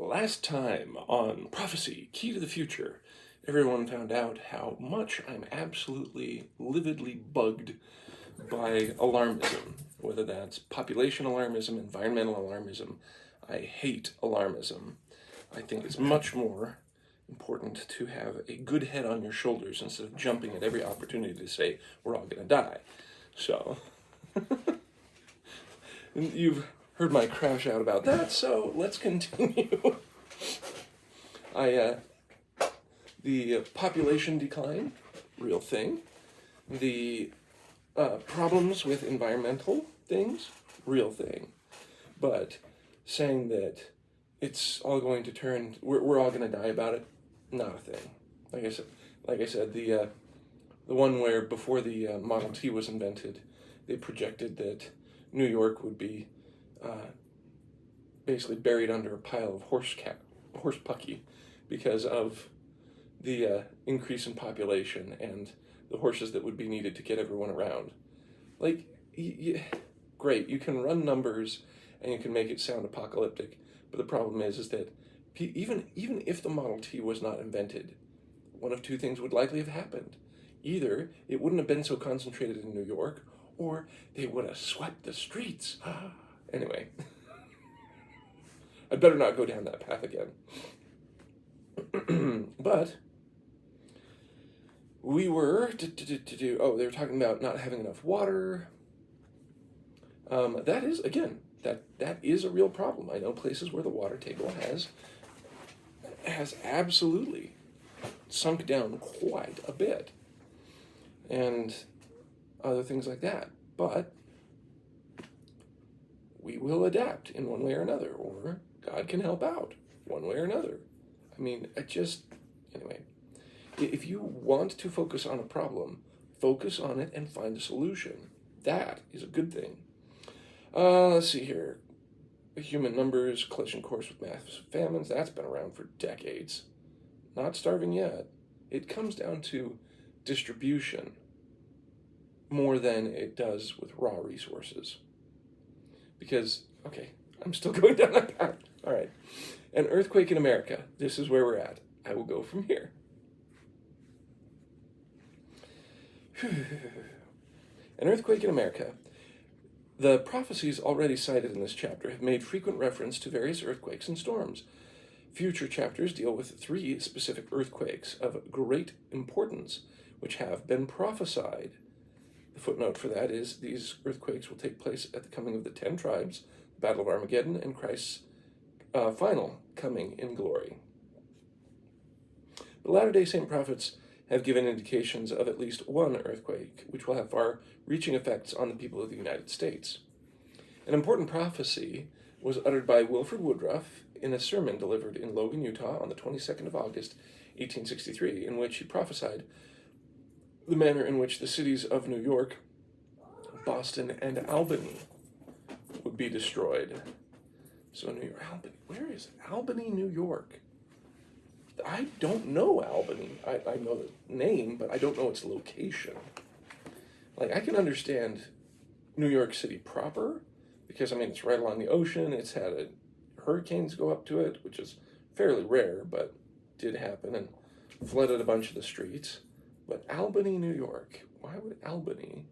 Last time on Prophecy, Key to the Future, everyone found out how much I'm absolutely lividly bugged by alarmism, whether that's population alarmism, environmental alarmism. I hate alarmism. I think it's much more important to have a good head on your shoulders instead of jumping at every opportunity to say, we're all going to die. So, you've heard my crash out about that, so let's continue. The population decline, real thing. The problems with environmental things, real thing. But saying that it's all going to turn, we're all going to die about it, not a thing. Like I said, the one where before the Model T was invented, they projected that New York would be basically buried under a pile of horse pucky because of the increase in population and the horses that would be needed to get everyone around. Like, great, you can run numbers and you can make it sound apocalyptic, but the problem is that even if the Model T was not invented, one of two things would likely have happened. Either it wouldn't have been so concentrated in New York, or they would have swept the streets. Anyway, I'd better not go down that path again. But we were they were talking about not having enough water. That is, again, that is a real problem. I know places where the water table has absolutely sunk down quite a bit, and other things like that. But we will adapt in one way or another, or God can help out one way or another. I mean, anyway, if you want to focus on a problem, focus on it and find a solution. That is a good thing. Let's see here. Human numbers, collision course with mass famines, that's been around for decades. Not starving yet. It comes down to distribution more than it does with raw resources. Because, okay, I'm still going down that path. All right. An earthquake in America. This is where we're at. I will go from here. An earthquake in America. The prophecies already cited in this chapter have made frequent reference to various earthquakes and storms. Future chapters deal with 3 specific earthquakes of great importance, which have been prophesied. The footnote for that is these earthquakes will take place at the coming of the 10 tribes, the Battle of Armageddon, and Christ's final coming in glory. The Latter-day Saint prophets have given indications of at least one earthquake, which will have far-reaching effects on the people of the United States. An important prophecy was uttered by Wilford Woodruff in a sermon delivered in Logan, Utah on the 22nd of August, 1863, in which he prophesied the manner in which the cities of New York, Boston, and Albany would be destroyed. So New York, Albany, where is Albany, New York? I don't know Albany. I know the name, but I don't know its location. Like, I can understand New York City proper, because, I mean, it's right along the ocean. It's had hurricanes go up to it, which is fairly rare, but did happen, and flooded a bunch of the streets. But Albany, New York, why would Albany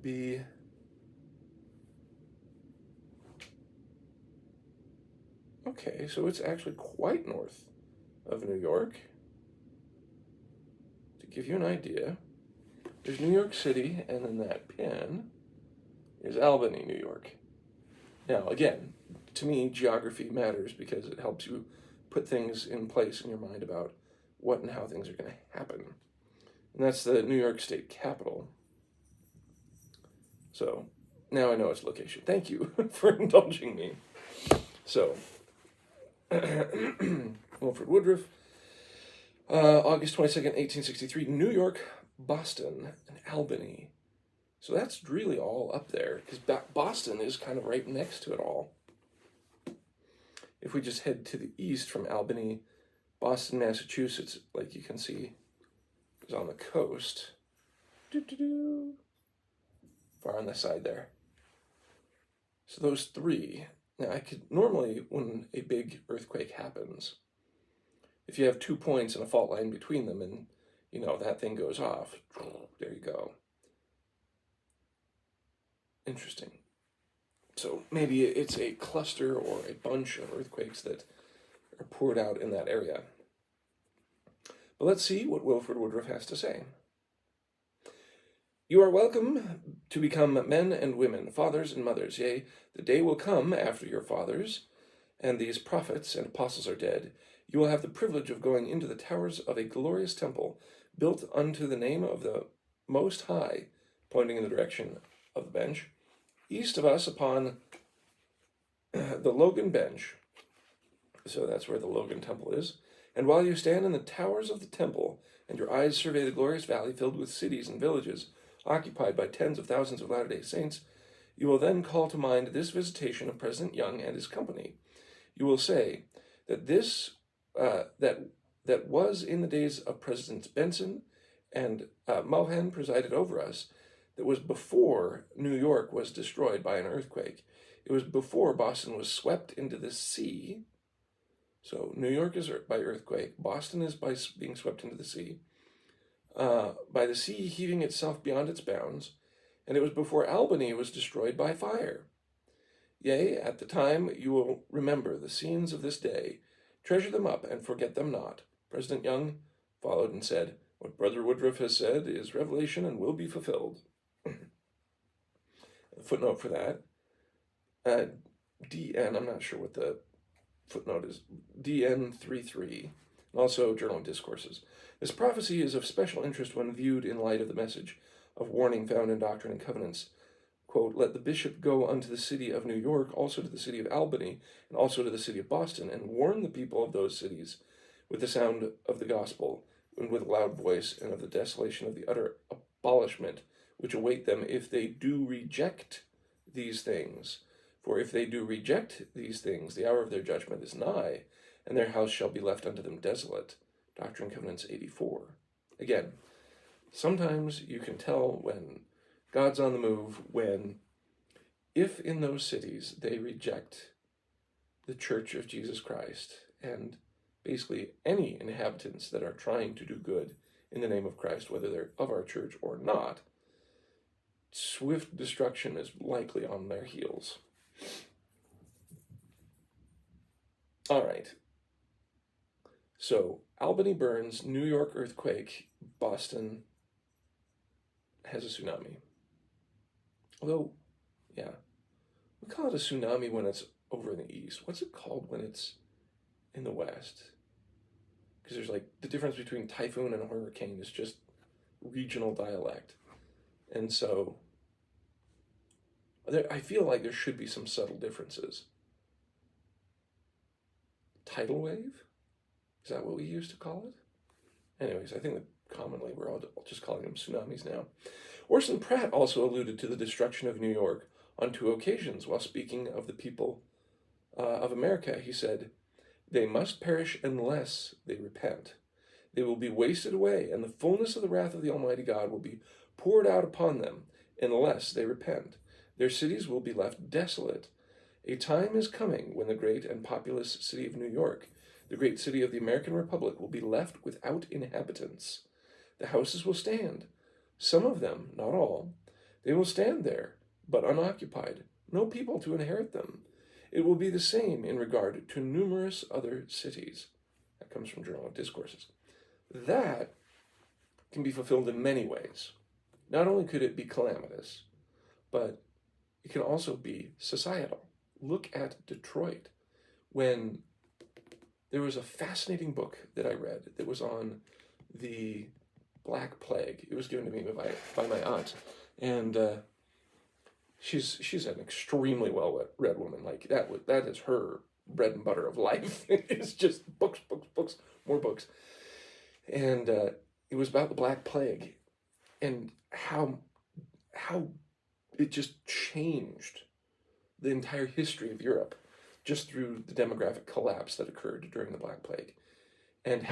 be... Okay, so it's actually quite north of New York. To give you an idea, there's New York City, and then that pin is Albany, New York. Now, again, to me, geography matters because it helps you put things in place in your mind about what and how things are going to happen. And that's the New York State capital. So, now I know its location. Thank you for indulging me. So, Wilford Woodruff, August 22nd, 1863, New York, Boston, and Albany. So that's really all up there, because Boston is kind of right next to it all. If we just head to the east from Albany, Boston, Massachusetts, like you can see, is on the coast. Far on the side there. So those 3 Now, normally, when a big earthquake happens, if you have 2 points and a fault line between them and, that thing goes off, there you go. Interesting. So maybe it's a cluster or a bunch of earthquakes that are poured out in that area. But let's see what Wilford Woodruff has to say. You are welcome to become men and women, fathers and mothers. Yea, the day will come after your fathers and these prophets and apostles are dead. You will have the privilege of going into the towers of a glorious temple built unto the name of the Most High, pointing in the direction of the bench, east of us upon the Logan bench. So that's where the Logan temple is. And while you stand in the towers of the temple, and your eyes survey the glorious valley filled with cities and villages, occupied by tens of thousands of Latter-day Saints, you will then call to mind this visitation of President Young and his company. You will say that this that was in the days of Presidents Benson and Mohan presided over us, that was before New York was destroyed by an earthquake. It was before Boston was swept into the sea. So New York is by earthquake. Boston is by being swept into the sea. By the sea heaving itself beyond its bounds. And it was before Albany was destroyed by fire. Yea, at the time you will remember the scenes of this day. Treasure them up and forget them not. President Young followed and said, what Brother Woodruff has said is revelation and will be fulfilled. A footnote for that. DN, I'm not sure what the footnote is, DN33, and also Journal of Discourses. This prophecy is of special interest when viewed in light of the message of warning found in Doctrine and Covenants. Quote, let the bishop go unto the city of New York, also to the city of Albany, and also to the city of Boston, and warn the people of those cities with the sound of the gospel, and with a loud voice, and of the desolation of the utter abolishment which await them if they do reject these things. For if they do reject these things, the hour of their judgment is nigh, and their house shall be left unto them desolate. Doctrine and Covenants 84. Again, sometimes you can tell when God's on the move, if in those cities they reject the Church of Jesus Christ, and basically any inhabitants that are trying to do good in the name of Christ, whether they're of our church or not, swift destruction is likely on their heels. All right. So, Albany burns, New York earthquake, Boston has a tsunami. Although, yeah, we call it a tsunami when it's over in the east. What's it called when it's in the west? Because there's like the difference between typhoon and hurricane is just regional dialect. And so I feel like there should be some subtle differences. Tidal wave? Is that what we used to call it? Anyways, I think that commonly we're all just calling them tsunamis now. Orson Pratt also alluded to the destruction of New York on 2 occasions while speaking of the people of America. He said, they must perish unless they repent. They will be wasted away, and the fullness of the wrath of the Almighty God will be poured out upon them unless they repent. Their cities will be left desolate. A time is coming when the great and populous city of New York, the great city of the American Republic, will be left without inhabitants. The houses will stand. Some of them, not all. They will stand there, but unoccupied, no people to inherit them. It will be the same in regard to numerous other cities. That comes from Journal of Discourses. That can be fulfilled in many ways. Not only could it be calamitous, but it can also be societal. Look at Detroit. When there was a fascinating book that I read that was on the Black Plague. It was given to me by my aunt, and she's an extremely well-read woman. Like that is her bread and butter of life. It's just books, more books. And it was about the Black Plague and how it just changed the entire history of Europe just through the demographic collapse that occurred during the Black Plague. And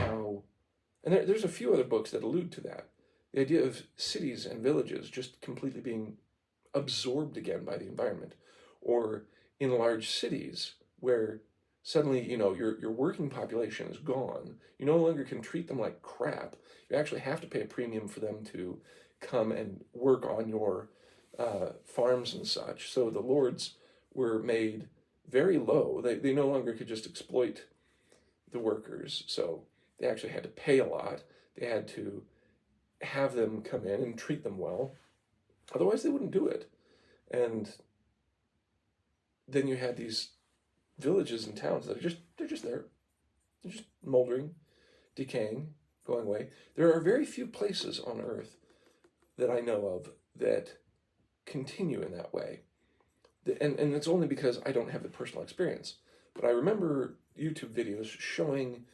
there's a few other books that allude to that. The idea of cities and villages just completely being absorbed again by the environment, or in large cities where suddenly, your working population is gone. You no longer can treat them like crap. You actually have to pay a premium for them to come and work on your farms and such. So the lords were made very low. They no longer could just exploit the workers. So they actually had to pay a lot. They had to have them come in and treat them well. Otherwise, they wouldn't do it. And then you had these villages and towns that they're just there. They're just moldering, decaying, going away. There are very few places on Earth that I know of that continue in that way. And it's only because I don't have the personal experience. But I remember YouTube videos showing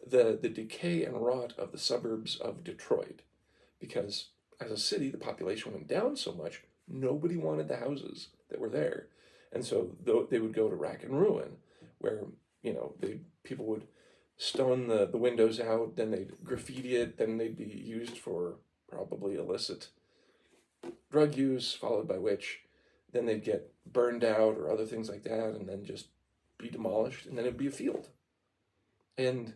the decay and rot of the suburbs of Detroit. Because as a city, the population went down so much, nobody wanted the houses that were there. And so they would go to rack and ruin, where, people would stone the windows out, then they'd graffiti it, then they'd be used for probably illicit drug use, followed by which then they'd get burned out or other things like that, and then just be demolished, and then it'd be a field. And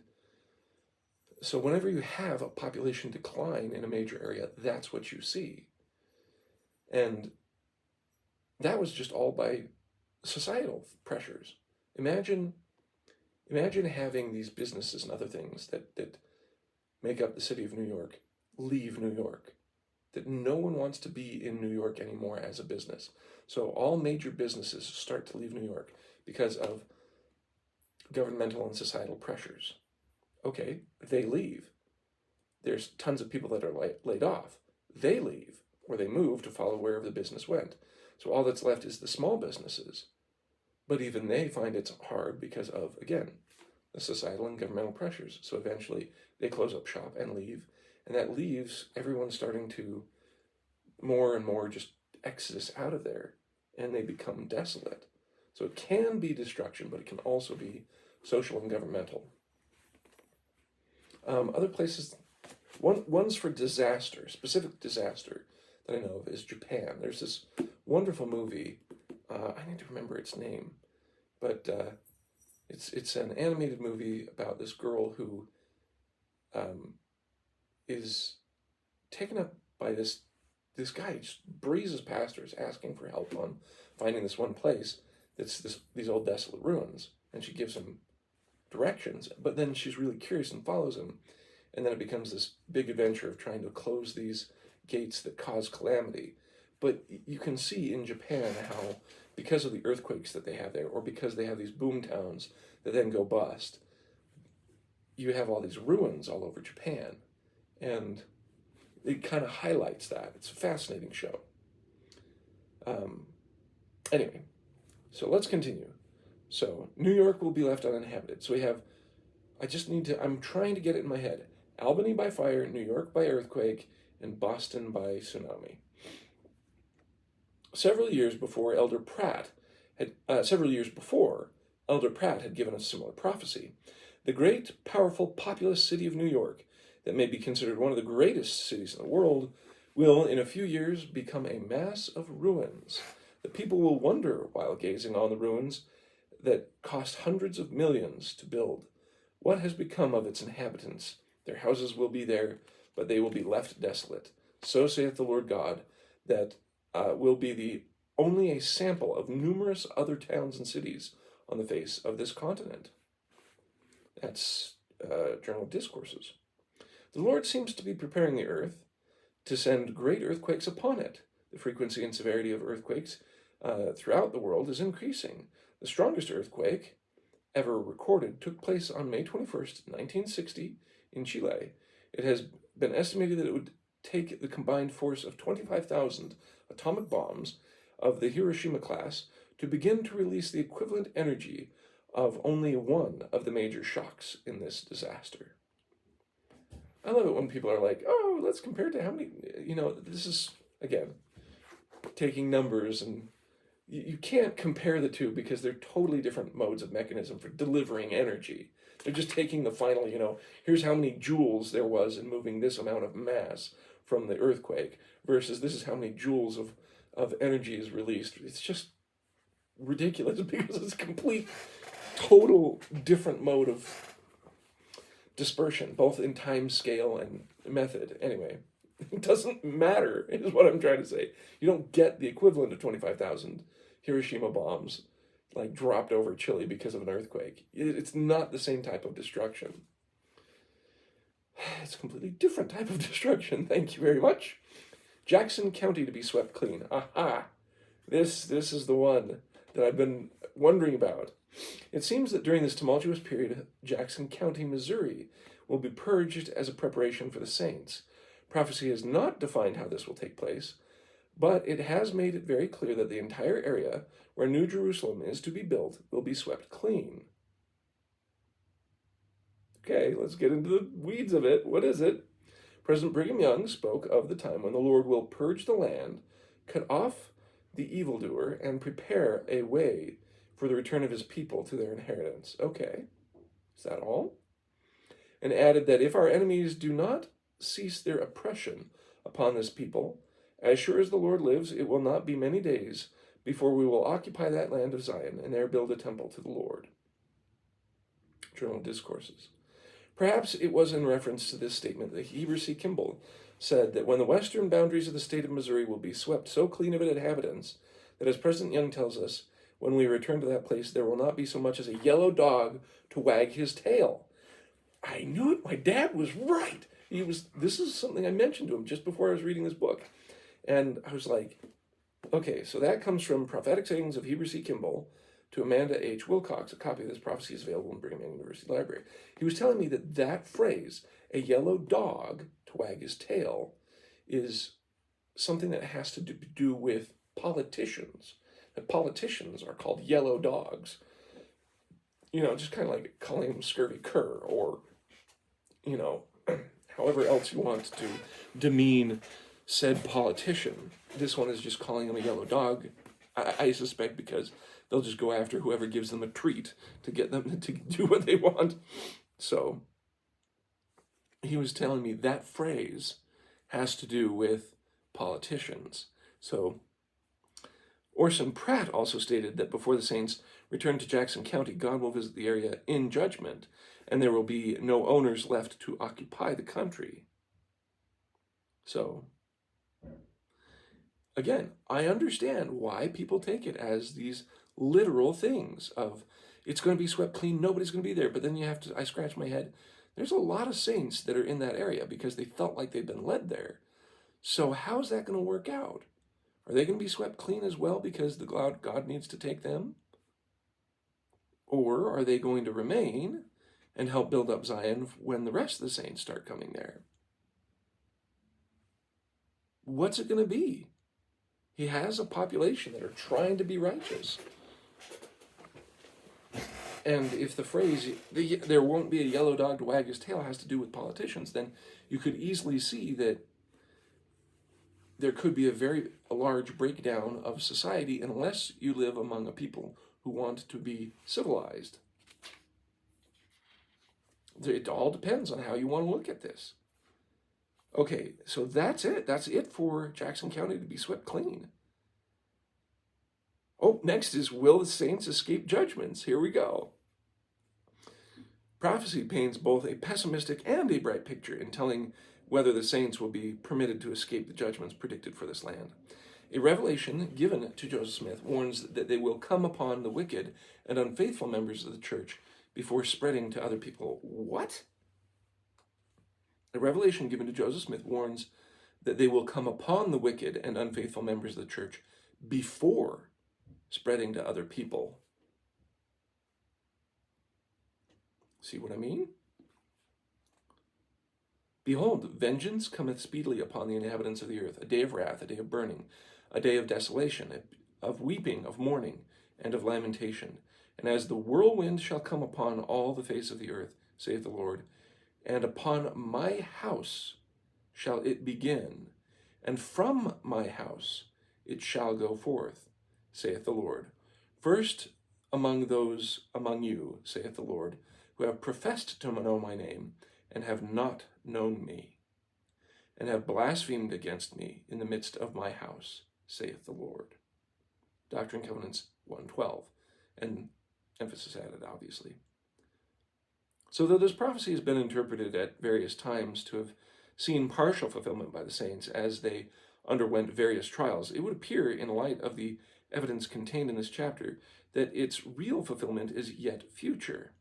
so whenever you have a population decline in a major area, that's what you see. And that was just all by societal pressures. Imagine having these businesses and other things that make up the city of New York leave New York. That no one wants to be in New York anymore as a business. So all major businesses start to leave New York because of governmental and societal pressures. Okay, they leave. There's tons of people that are laid off. They leave, or they move to follow wherever the business went. So all that's left is the small businesses. But even they find it's hard because of, again, the societal and governmental pressures. So eventually they close up shop and leave. And that leaves everyone starting to more and more just exodus out of there. And they become desolate. So it can be destruction, but it can also be social and governmental. Other places, one's for disaster, specific disaster that I know of is Japan. There's this wonderful movie, I need to remember its name, but it's an animated movie about this girl who is taken up by this guy. He just breezes past her, is asking for help on finding this one place that's these old desolate ruins, and she gives him directions, but then she's really curious and follows him, and then it becomes this big adventure of trying to close these gates that cause calamity. But you can see in Japan how, because of the earthquakes that they have there, or because they have these boom towns that then go bust, you have all these ruins all over Japan, and it kind of highlights that. It's a fascinating show. Anyway, so let's continue. So New York will be left uninhabited. So we have, I'm trying to get it in my head. Albany by fire, New York by earthquake, and Boston by tsunami. Several years before Elder Pratt had given a similar prophecy. The great, powerful, populous city of New York, that may be considered one of the greatest cities in the world, will in a few years become a mass of ruins. The people will wonder while gazing on the ruins that cost hundreds of millions to build. What has become of its inhabitants? Their houses will be there, but they will be left desolate. So saith the Lord God, that will be only a sample of numerous other towns and cities on the face of this continent. That's Journal of Discourses. The Lord seems to be preparing the earth to send great earthquakes upon it. The frequency and severity of earthquakes throughout the world is increasing. The strongest earthquake ever recorded took place on May 21st, 1960, in Chile. It has been estimated that it would take the combined force of 25,000 atomic bombs of the Hiroshima class to begin to release the equivalent energy of only one of the major shocks in this disaster. I love it when people are like, oh, let's compare it to how many, this is, again, taking numbers, and you can't compare the two because they're totally different modes of mechanism for delivering energy. They're just taking the final, here's how many joules there was in moving this amount of mass from the earthquake versus this is how many joules of energy is released. It's just ridiculous because it's a complete, total different mode of dispersion, both in time scale and method. Anyway, it doesn't matter, is what I'm trying to say. You don't get the equivalent of 25,000 Hiroshima bombs like dropped over Chile because of an earthquake. It's not the same type of destruction. It's a completely different type of destruction. Thank you very much. Jackson County to be swept clean. Aha! This is the one that I've been wondering about. It seems that during this tumultuous period, Jackson County, Missouri, will be purged as a preparation for the saints. Prophecy has not defined how this will take place, but it has made it very clear that the entire area where New Jerusalem is to be built will be swept clean. Okay, let's get into the weeds of it. What is it? President Brigham Young spoke of the time when the Lord will purge the land, cut off the evildoer, and prepare a way for the return of his people to their inheritance. Okay, is that all? And added that if our enemies do not cease their oppression upon this people, as sure as the Lord lives, it will not be many days before we will occupy that land of Zion and there build a temple to the Lord. Journal Discourses. Perhaps it was in reference to this statement that Heber C. Kimball said that when the western boundaries of the state of Missouri will be swept so clean of its inhabitants that, as President Young tells us, when we return to that place, there will not be so much as a yellow dog to wag his tail. I knew it. My dad was right. This is something I mentioned to him just before I was reading this book. And I was like, okay, so that comes from Prophetic Sayings of Heber C. Kimball to Amanda H. Wilcox. A copy of this prophecy is available in Brigham Young University Library. He was telling me that phrase, a yellow dog to wag his tail, is something that has to do with politicians. That politicians are called yellow dogs. You know, just kind of like calling them scurvy cur, or, you know, however else you want to demean said politician. This one is just calling him a yellow dog, I suspect, because they'll just go after whoever gives them a treat to get them to do what they want. So he was telling me that phrase has to do with politicians. So Orson Pratt also stated that before the saints return to Jackson County, God will visit the area in judgment, and there will be no owners left to occupy the country. So, again, I understand why people take it as these literal things of, it's going to be swept clean, nobody's going to be there. But then I scratch my head. There's a lot of saints that are in that area because they felt like they've been led there. So how's that going to work out? Are they going to be swept clean as well because the God needs to take them? Or are they going to remain and help build up Zion when the rest of the saints start coming there? What's it going to be? He has a population that are trying to be righteous. And if the phrase, there won't be a yellow dog to wag his tail, has to do with politicians, then you could easily see that there could be a large breakdown of society unless you live among a people who want to be civilized. It all depends on how you want to look at this. Okay, so that's it. That's it for Jackson County to be swept clean. Oh, next is, will the saints escape judgments? Here we go. Prophecy paints both a pessimistic and a bright picture in telling whether the saints will be permitted to escape the judgments predicted for this land. A revelation given to Joseph Smith warns that they will come upon the wicked and unfaithful members of the church before spreading to other people. What? A revelation given to Joseph Smith warns that they will come upon the wicked and unfaithful members of the church before spreading to other people. See what I mean? Behold, vengeance cometh speedily upon the inhabitants of the earth, a day of wrath, a day of burning, a day of desolation, of weeping, of mourning, and of lamentation. And as the whirlwind shall come upon all the face of the earth, saith the Lord, and upon my house shall it begin, and from my house it shall go forth, saith the Lord. First among those among you, saith the Lord, who have professed to know my name, and have not known me, and have blasphemed against me in the midst of my house, saith the Lord. Doctrine and Covenants 1:12, and emphasis added, obviously. So though this prophecy has been interpreted at various times to have seen partial fulfillment by the saints as they underwent various trials, it would appear, in light of the evidence contained in this chapter, that its real fulfillment is yet future.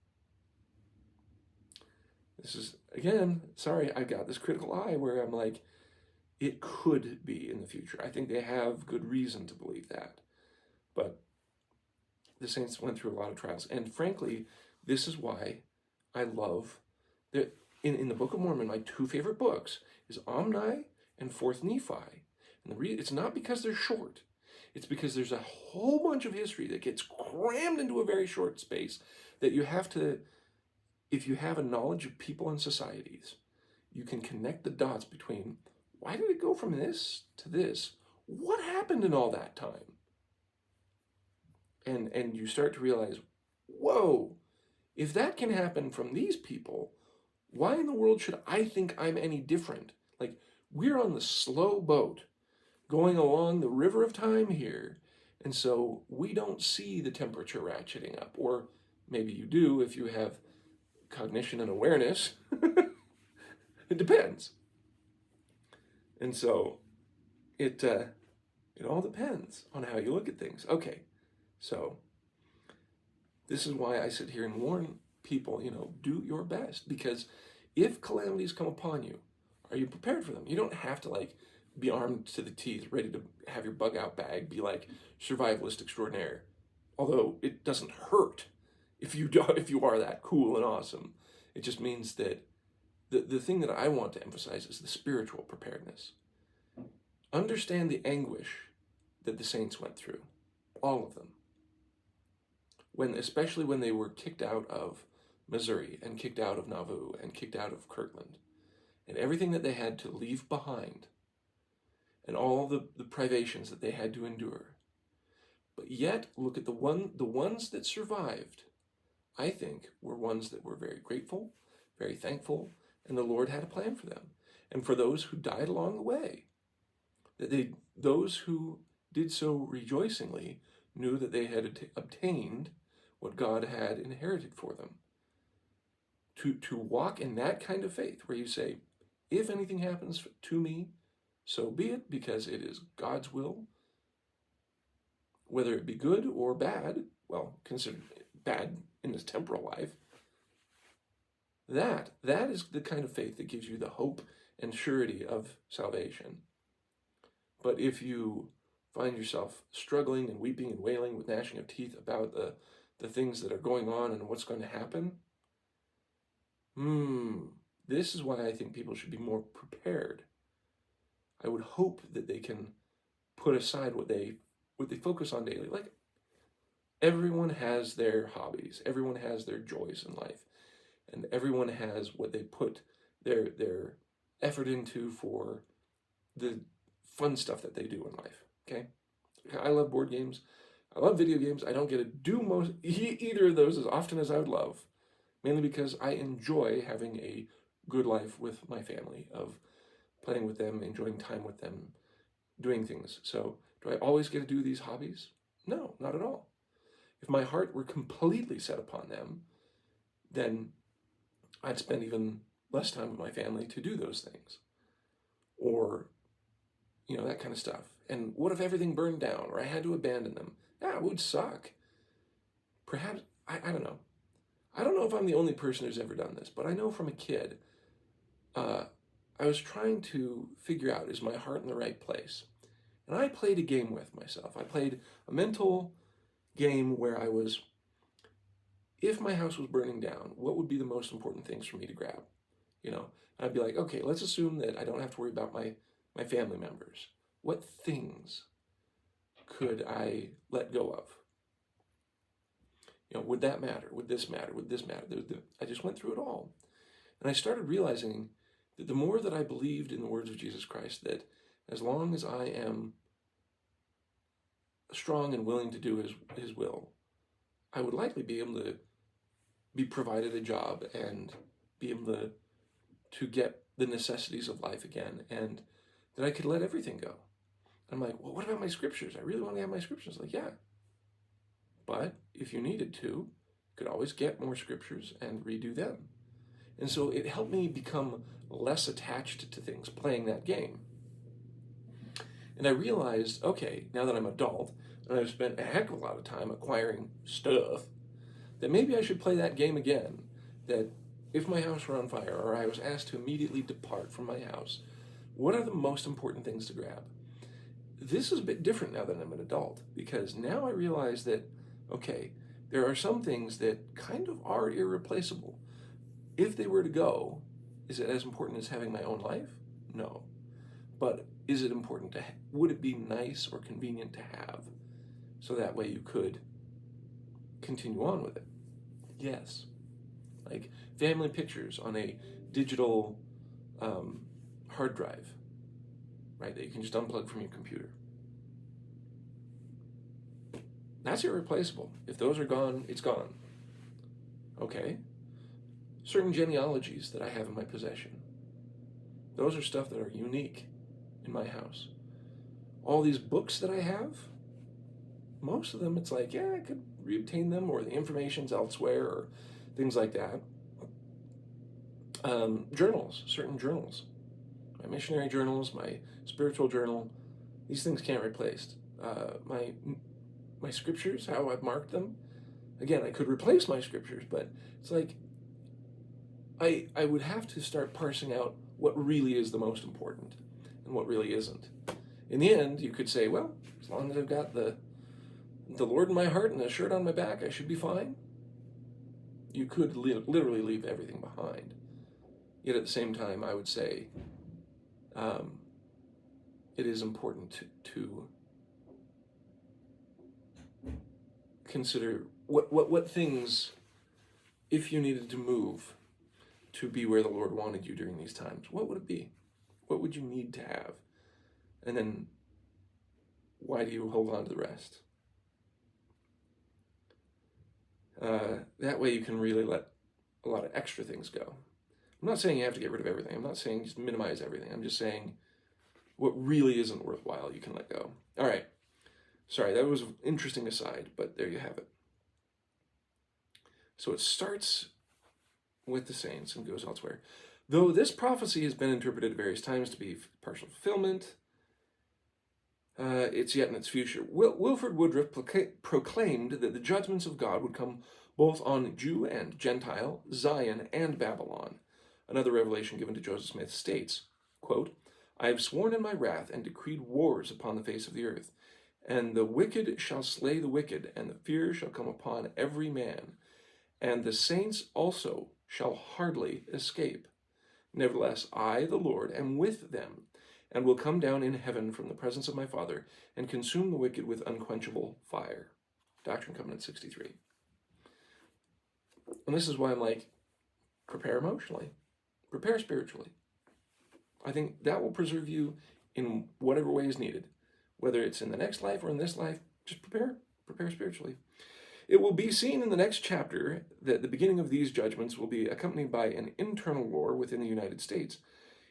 This is, again, sorry, I got this critical eye where I'm like, it could be in the future. I think they have good reason to believe that. But the saints went through a lot of trials. And frankly, this is why I love that in the Book of Mormon, my two favorite books is Omni and Fourth Nephi. And it's not because they're short. It's because there's a whole bunch of history that gets crammed into a very short space that you have to, if you have a knowledge of people and societies, you can connect the dots between why did it go from this to this? What happened in all that time? And you start to realize, whoa, if that can happen from these people, why in the world should I think I'm any different? Like, we're on the slow boat going along the river of time here, and so we don't see the temperature ratcheting up. Or maybe you do if you have cognition and awareness. It depends. And so it all depends on how you look at things. Okay, so this is why I sit here and warn people, do your best. Because if calamities come upon you, are you prepared for them? You don't have to be armed to the teeth, ready to have your bug out bag, be like survivalist extraordinaire. Although it doesn't hurt if you are that cool and awesome. It just means that the thing that I want to emphasize is the spiritual preparedness. Understand the anguish that the saints went through, all of them. Especially when they were kicked out of Missouri and kicked out of Nauvoo and kicked out of Kirtland, and everything that they had to leave behind, and all the privations that they had to endure. But yet, look at the ones that survived, I think, were ones that were very grateful, very thankful, and the Lord had a plan for them. And for those who died along the way, those who did so rejoicingly knew that they had obtained what God had inherited for them. To walk in that kind of faith where you say, if anything happens to me, so be it, because it is God's will, whether it be good or bad, well, considered bad in this temporal life, that is the kind of faith that gives you the hope and surety of salvation. But if you find yourself struggling and weeping and wailing with gnashing of teeth about the things that are going on and what's going to happen, this is why I think people should be more prepared. I would hope that they can put aside what they focus on daily. Like, everyone has their hobbies, everyone has their joys in life, and everyone has what they put their effort into for the fun stuff that they do in life. Okay, I love board games, I love video games. I don't get to do either of those as often as I would love, mainly because I enjoy having a good life with my family, of playing with them, enjoying time with them, doing things. So do I always get to do these hobbies? No, not at all. If my heart were completely set upon them, then I'd spend even less time with my family to do those things. Or, that kind of stuff. And what if everything burned down, or I had to abandon them? It would suck. Perhaps, I don't know. I don't know if I'm the only person who's ever done this, but I know from a kid, I was trying to figure out, is my heart in the right place? And I played a game with myself. I played a mental game where I was, if my house was burning down, what would be the most important things for me to grab? And I'd be like, okay, let's assume that I don't have to worry about my family members. What things could I let go of? Would that matter? Would this matter? Would this matter? I just went through it all. And I started realizing that the more that I believed in the words of Jesus Christ, that as long as I am strong and willing to do his will, I would likely be able to be provided a job and be able to get the necessities of life again, and that I could let everything go. I'm like, well, what about my scriptures? I really want to have my scriptures. Like, yeah. But if you needed to, you could always get more scriptures and redo them. And so it helped me become less attached to things playing that game. And I realized, okay, now that I'm an adult, and I've spent a heck of a lot of time acquiring stuff, that maybe I should play that game again. That if my house were on fire, or I was asked to immediately depart from my house, what are the most important things to grab? This is a bit different now that I'm an adult, because now I realize that, okay, there are some things that kind of are irreplaceable. If they were to go, is it as important as having my own life? No. But is it important to, would it be nice or convenient to have? So that way you could continue on with it. Yes. Like family pictures on a digital hard drive, right, that you can just unplug from your computer. That's irreplaceable. If those are gone, it's gone. Okay. Certain genealogies that I have in my possession, those are stuff that are unique in my house. All these books that I have, most of them, it's like, yeah, I could reobtain them, or the information's elsewhere, or things like that. Journals, certain journals, my missionary journals, my spiritual journal, these things can't be replaced. My scriptures, how I've marked them, again, I could replace my scriptures, but it's like I would have to start parsing out what really is the most important and what really isn't. In the end, you could say, well, as long as I've got the Lord in my heart and a shirt on my back, I should be fine. You could literally leave everything behind. Yet at the same time, I would say it is important to consider what things, if you needed to move to be where the Lord wanted you during these times, what would it be? What would you need to have? And then why do you hold on to the rest? That way you can really let a lot of extra things go. I'm not saying you have to get rid of everything. I'm not saying just minimize everything. I'm just saying what really isn't worthwhile, you can let go. All right. Sorry, that was an interesting aside, but there you have it. So it starts with the saints and goes elsewhere. Though this prophecy has been interpreted at various times to be partial fulfillment, it's yet in its future. Wilford Woodruff proclaimed that the judgments of God would come both on Jew and Gentile, Zion and Babylon. Another revelation given to Joseph Smith states, quote, I have sworn in my wrath and decreed wars upon the face of the earth, and the wicked shall slay the wicked, and the fear shall come upon every man, and the saints also shall hardly escape. Nevertheless, I, the Lord, am with them, and will come down in heaven from the presence of my Father, and consume the wicked with unquenchable fire. Doctrine and Covenants 63. And this is why I'm like, prepare emotionally, prepare spiritually. I think that will preserve you in whatever way is needed. Whether it's in the next life or in this life, just prepare spiritually. It will be seen in the next chapter that the beginning of these judgments will be accompanied by an internal war within the United States.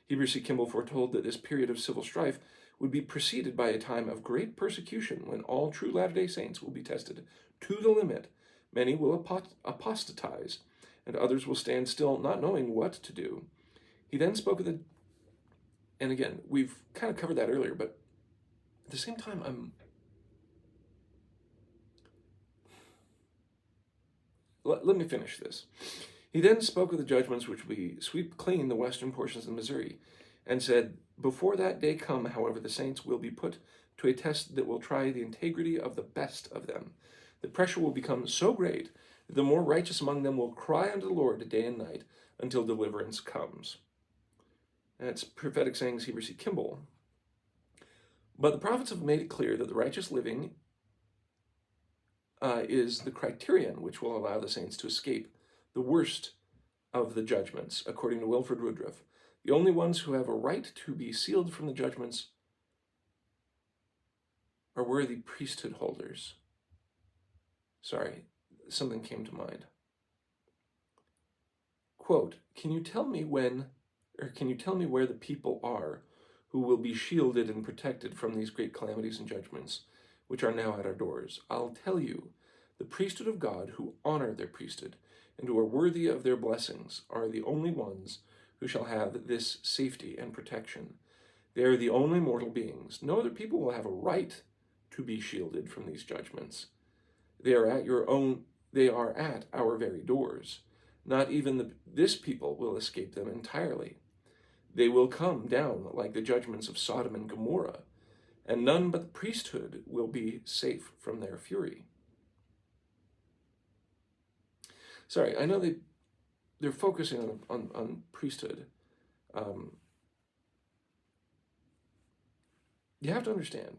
Heber C. Kimball foretold that this period of civil strife would be preceded by a time of great persecution when all true Latter-day Saints will be tested to the limit. Many will apostatize, and others will stand still, not knowing what to do. He then spoke of the, and again, we've kind of covered that earlier, but at the same time, let me finish this. He then spoke of the judgments which will sweep clean the western portions of Missouri, and said, before that day come, however, the saints will be put to a test that will try the integrity of the best of them. The pressure will become so great that the more righteous among them will cry unto the Lord day and night until deliverance comes. That's prophetic sayings, Heber C. Kimball. But the prophets have made it clear that the righteous living is the criterion which will allow the saints to escape the worst of the judgments, according to Wilford Woodruff. The only ones who have a right to be sealed from the judgments are worthy priesthood holders. Sorry, something came to mind. Quote, can you tell me where the people are who will be shielded and protected from these great calamities and judgments, which are now at our doors. I'll tell you, the priesthood of God, who honor their priesthood, and who are worthy of their blessings, are the only ones who shall have this safety and protection. They are the only mortal beings. No other people will have a right to be shielded from these judgments. They are at our very doors. Not even this people will escape them entirely. They will come down like the judgments of Sodom and Gomorrah, and none but the priesthood will be safe from their fury. Sorry, I know they're focusing on priesthood. You have to understand,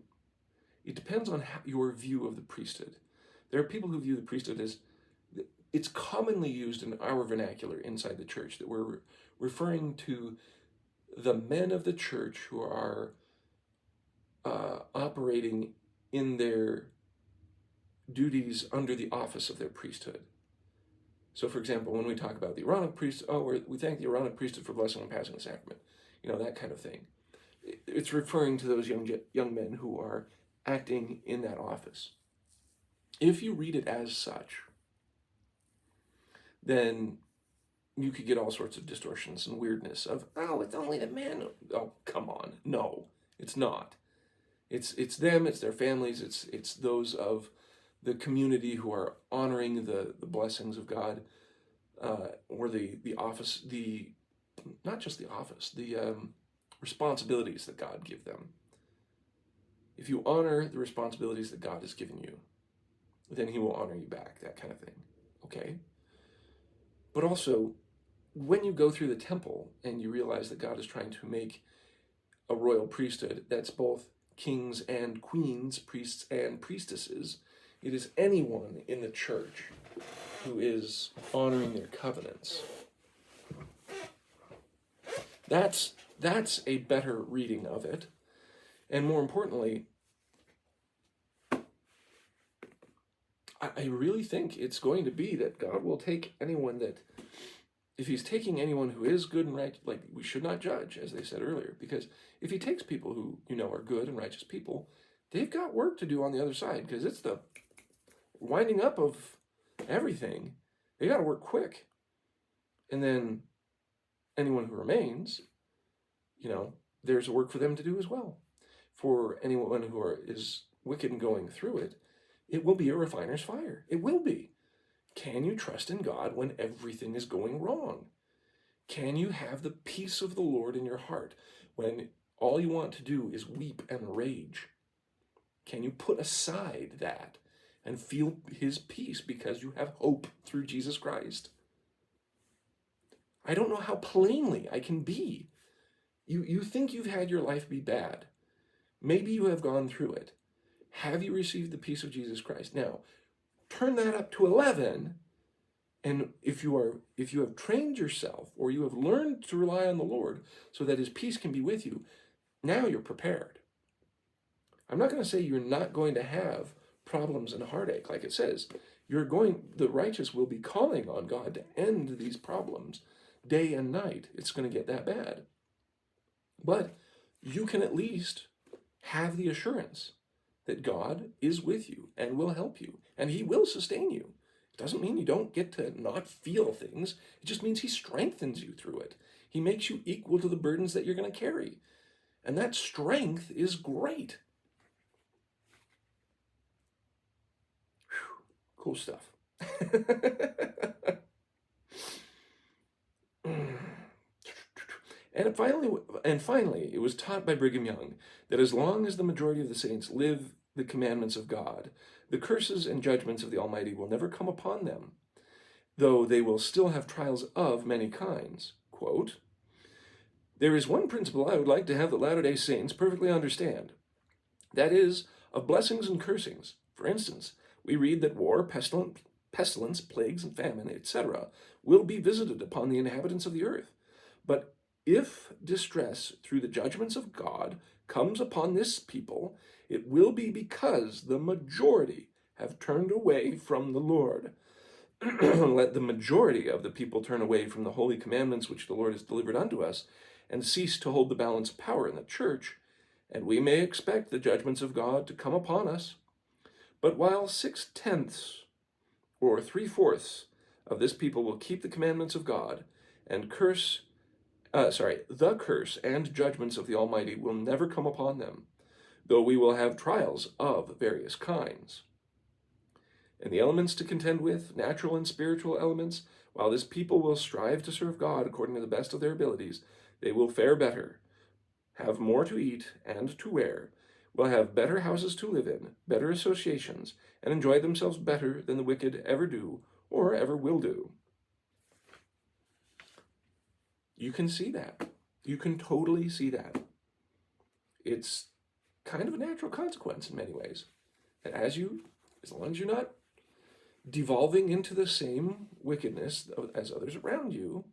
it depends on your view of the priesthood. There are people who view the priesthood as, it's commonly used in our vernacular inside the church, that we're referring to the men of the church who are operating in their duties under the office of their priesthood. So, for example, when we talk about the Aaronic priesthood, we thank the Aaronic priesthood for blessing and passing the sacrament, that kind of thing. It's referring to those young men who are acting in that office. If you read it as such, then you could get all sorts of distortions and weirdness of, it's only the men. Oh, come on. No, it's not. It's them, it's their families, it's those of the community who are honoring the blessings of God, or the office, not just the office, the responsibilities that God give them. If you honor the responsibilities that God has given you, then he will honor you back, that kind of thing. Okay? But also, when you go through the temple and you realize that God is trying to make a royal priesthood that's both kings and queens, priests and priestesses, it is anyone in the church who is honoring their covenants. That's a better reading of it. And more importantly, I really think it's going to be that God will take anyone that, if he's taking anyone who is good and right, like, we should not judge, as they said earlier, because if he takes people who, are good and righteous people, they've got work to do on the other side, because it's the winding up of everything. They got to work quick. And then anyone who remains, there's work for them to do as well. For anyone who is wicked and going through it, it will be a refiner's fire. It will be. Can you trust in God when everything is going wrong? Can you have the peace of the Lord in your heart when all you want to do is weep and rage? Can you put aside that and feel his peace because you have hope through Jesus Christ? I don't know how plainly I can be. You think you've had your life be bad. Maybe you have gone through it. Have you received the peace of Jesus Christ? Now, turn that up to 11, and if you have trained yourself, or you have learned to rely on the Lord so that his peace can be with you, now you're prepared. I'm not going to say you're not going to have problems and heartache. Like it says, the righteous will be calling on God to end these problems day and night. It's going to get that bad. But you can at least have the assurance that God is with you and will help you, and he will sustain you. It doesn't mean you don't get to not feel things. It just means he strengthens you through it. He makes you equal to the burdens that you're going to carry. And that strength is great. Whew, cool stuff. And finally, it was taught by Brigham Young that as long as the majority of the saints live the commandments of God, the curses and judgments of the Almighty will never come upon them, though they will still have trials of many kinds. Quote, "There is one principle I would like to have the Latter-day Saints perfectly understand. That is, of blessings and cursings. For instance, we read that war, pestilence, plagues, and famine, etc., will be visited upon the inhabitants of the earth. But if distress through the judgments of God comes upon this people, it will be because the majority have turned away from the Lord. Let the majority of the people turn away from the holy commandments which the Lord has delivered unto us, and cease to hold the balance of power in the church, and we may expect the judgments of God to come upon us. But while 6/10 or 3/4 of this people will keep the commandments of God, and the curse and judgments of the Almighty will never come upon them, though we will have trials of various kinds. And the elements to contend with, natural and spiritual elements, while this people will strive to serve God according to the best of their abilities, they will fare better, have more to eat and to wear, will have better houses to live in, better associations, and enjoy themselves better than the wicked ever do or ever will do. You can see that. You can totally see that. It's kind of a natural consequence in many ways. That as long as you're not devolving into the same wickedness as others around you,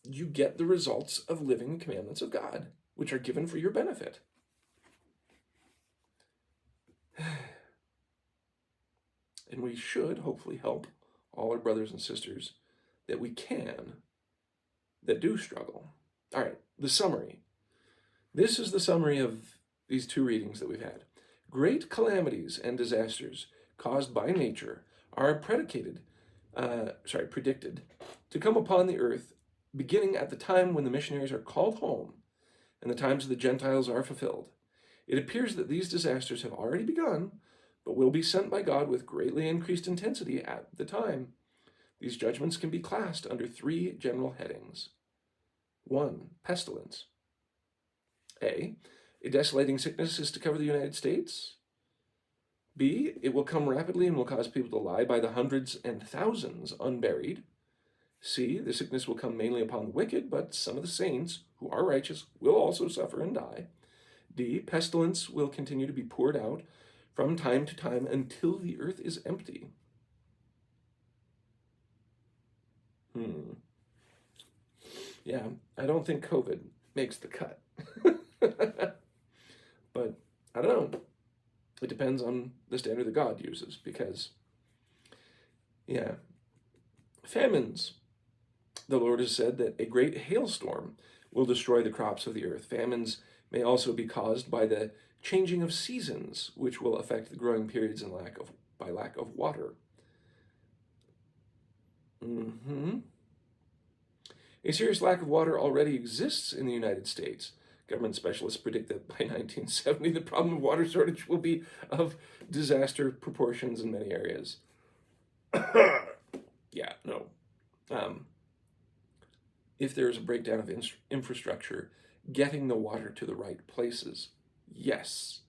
you get the results of living the commandments of God, which are given for your benefit. And we should hopefully help all our brothers and sisters that we can that do struggle. All right, the summary. This is the summary of these two readings that we've had. Great calamities and disasters caused by nature are predicted to come upon the earth, beginning at the time when the missionaries are called home and the times of the Gentiles are fulfilled. It appears that these disasters have already begun, but will be sent by God with greatly increased intensity at the time. These judgments can be classed under three general headings. 1. Pestilence. A desolating sickness is to cover the United States. B, it will come rapidly and will cause people to lie by the hundreds and thousands unburied. C, the sickness will come mainly upon the wicked, but some of the saints, who are righteous, will also suffer and die. D, pestilence will continue to be poured out from time to time until the earth is empty. Yeah, I don't think COVID makes the cut. But I don't know. It depends on the standard that God uses, because, famines. The Lord has said that a great hailstorm will destroy the crops of the earth. Famines may also be caused by the changing of seasons, which will affect the growing periods and by lack of water. A serious lack of water already exists in the United States. Government specialists predict that by 1970, the problem of water shortage will be of disaster proportions in many areas. If there's a breakdown of infrastructure, getting the water to the right places, yes.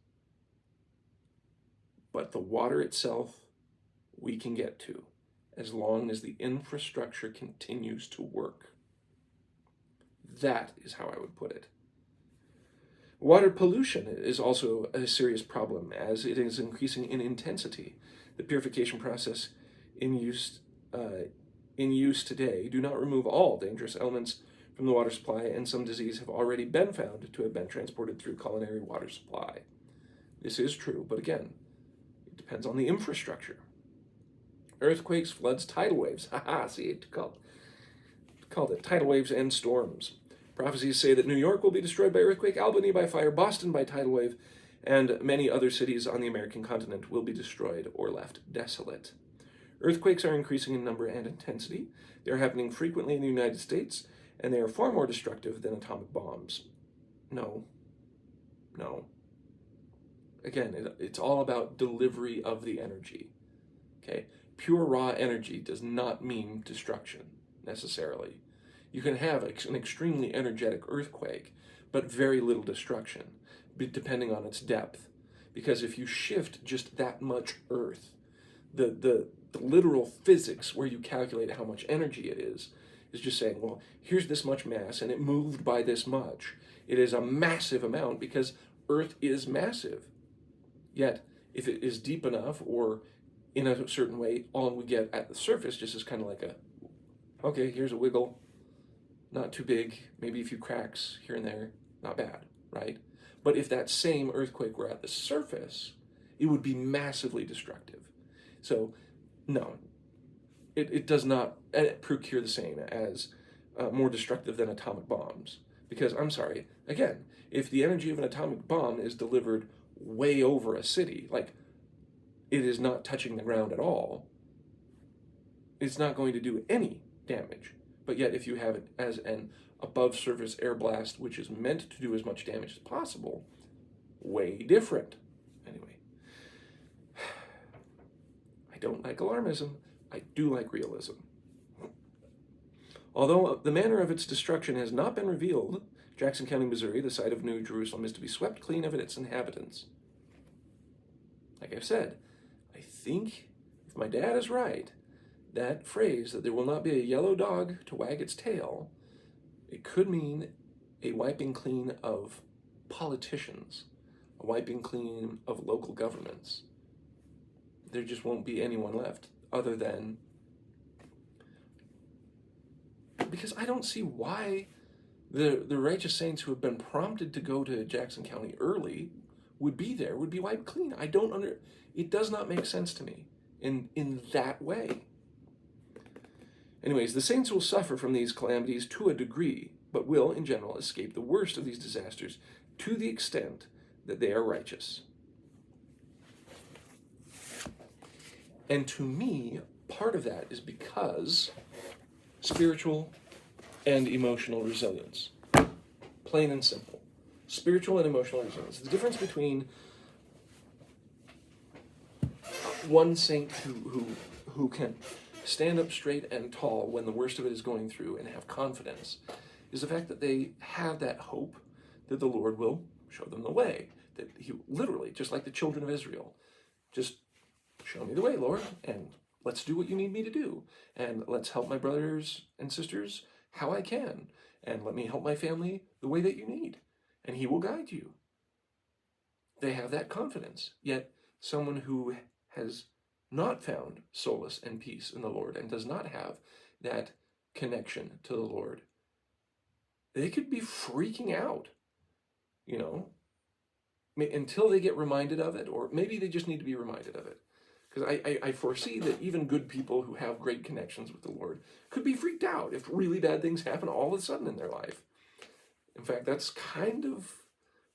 But the water itself, we can get to, as long as the infrastructure continues to work. That is how I would put it. Water pollution is also a serious problem, as it is increasing in intensity. The purification process in use today do not remove all dangerous elements from the water supply, and some diseases have already been found to have been transported through culinary water supply. This is true, but again, it depends on the infrastructure. Earthquakes, floods, tidal waves. See, it called it tidal waves and storms. Prophecies say that New York will be destroyed by earthquake, Albany by fire, Boston by tidal wave, and many other cities on the American continent will be destroyed or left desolate. Earthquakes are increasing in number and intensity. They are happening frequently in the United States, and they are far more destructive than atomic bombs. No. Again, it's all about delivery of the energy. Okay? Pure raw energy does not mean destruction, necessarily. You can have an extremely energetic earthquake, but very little destruction, depending on its depth. Because if you shift just that much earth, the literal physics where you calculate how much energy it is just saying, well, here's this much mass, and it moved by this much. It is a massive amount because Earth is massive. Yet, if it is deep enough or in a certain way, all we get at the surface just is kind of like okay, here's a wiggle. Not too big, maybe a few cracks here and there, not bad, right? But if that same earthquake were at the surface, it would be massively destructive. So, no, it does not procure the same as more destructive than atomic bombs. Because, I'm sorry, again, if the energy of an atomic bomb is delivered way over a city, like it is not touching the ground at all, it's not going to do any damage. But yet, if you have it as an above surface air blast, which is meant to do as much damage as possible, way different. Anyway, I don't like alarmism. I do like realism. Although the manner of its destruction has not been revealed, Jackson County, Missouri, the site of New Jerusalem, is to be swept clean of its inhabitants. Like I've said, I think if my dad is right, that phrase that there will not be a yellow dog to wag its tail, it could mean a wiping clean of politicians, a wiping clean of local governments. There just won't be anyone left other than, because I don't see why the righteous saints who have been prompted to go to Jackson County early would be wiped clean. It does not make sense to me in that way. Anyways, the saints will suffer from these calamities to a degree, but will, in general, escape the worst of these disasters to the extent that they are righteous. And to me, part of that is because spiritual and emotional resilience. Plain and simple. Spiritual and emotional resilience. The difference between one saint who can stand up straight and tall when the worst of it is going through and have confidence is the fact that they have that hope that the Lord will show them the way. That he literally, just like the children of Israel, just show me the way, Lord, and let's do what you need me to do. And let's help my brothers and sisters how I can. And let me help my family the way that you need. And he will guide you. They have that confidence. Yet someone who has not found solace and peace in the Lord and does not have that connection to the Lord, they could be freaking out, until they get reminded of it, or maybe they just need to be reminded of it. Because I foresee that even good people who have great connections with the Lord could be freaked out if really bad things happen all of a sudden in their life. In fact, that's kind of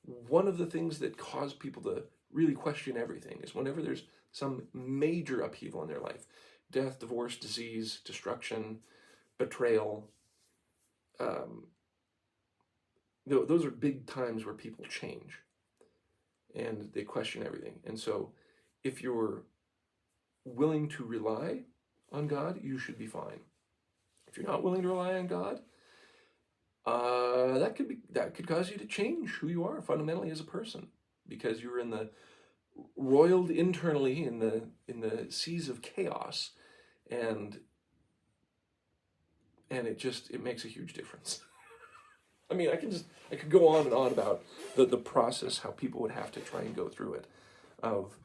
one of the things that cause people to really question everything, is whenever there's some major upheaval in their life. Death, divorce, disease, destruction, betrayal. Those are big times where people change and they question everything. And so if you're willing to rely on God, you should be fine. If you're not willing to rely on God, that could cause you to change who you are fundamentally as a person, because you're roiled internally in the seas of chaos, and it makes a huge difference. I mean, I could go on and on about the process, how people would have to try and go through it, of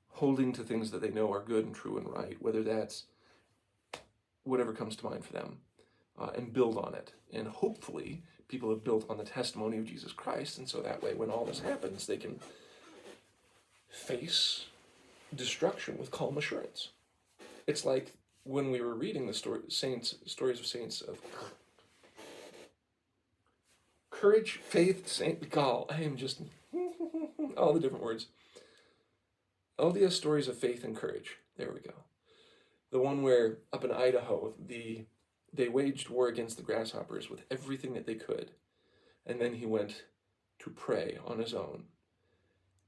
holding to things that they know are good and true and right, whether that's whatever comes to mind for them, and build on it. And hopefully people have built on the testimony of Jesus Christ, and so that way when all this happens, they can face destruction with calm assurance. It's like when we were reading the stories of saints of courage, faith, Saint Gall. I am just all the different words. All the stories of faith and courage. There we go. The one where up in Idaho, they waged war against the grasshoppers with everything that they could, and then he went to pray on his own,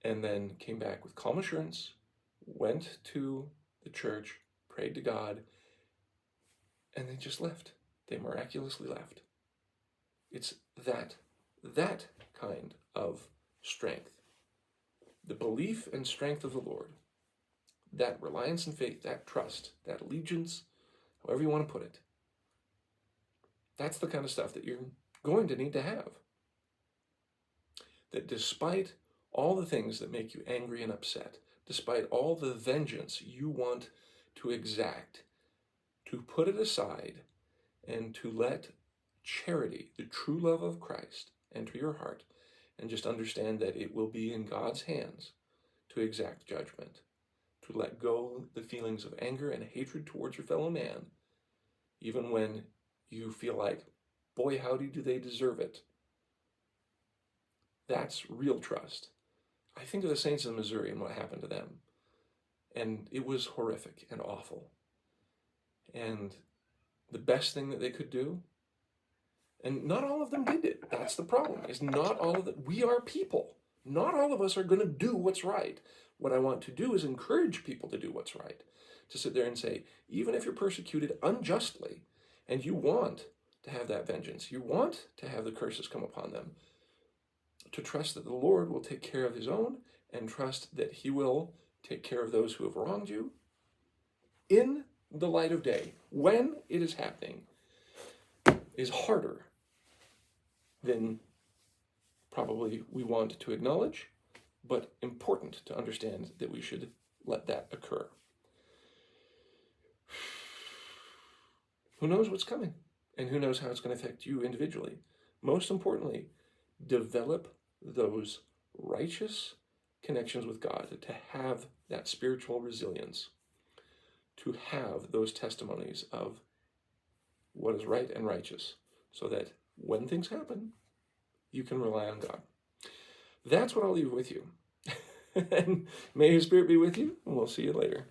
and then came back with calm assurance, went to the church, prayed to God, and they just left. They miraculously left. It's that kind of strength. The belief and strength of the Lord, that reliance and faith, that trust, that allegiance, however you want to put it, that's the kind of stuff that you're going to need to have. That despite all the things that make you angry and upset, despite all the vengeance you want to exact, to put it aside and to let charity, the true love of Christ, enter your heart, and just understand that it will be in God's hands to exact judgment, to let go the feelings of anger and hatred towards your fellow man, even when you feel like, boy, howdy, do they deserve it. That's real trust. I think of the Saints of Missouri and what happened to them. And it was horrific and awful. And the best thing that they could do, and not all of them did it. That's the problem, is not all of them. We are people. Not all of us are going to do what's right. What I want to do is encourage people to do what's right. To sit there and say, even if you're persecuted unjustly, and you want to have that vengeance, you want to have the curses come upon them, to trust that the Lord will take care of his own, and trust that he will take care of those who have wronged you in the light of day, when it is happening, is harder than probably we want to acknowledge, but important to understand that we should let that occur. Who knows what's coming, and who knows how it's going to affect you individually. Most importantly, develop those righteous connections with God, to have that spiritual resilience, to have those testimonies of what is right and righteous, so that when things happen, you can rely on God. That's what I'll leave with you. And may his Spirit be with you, and we'll see you later.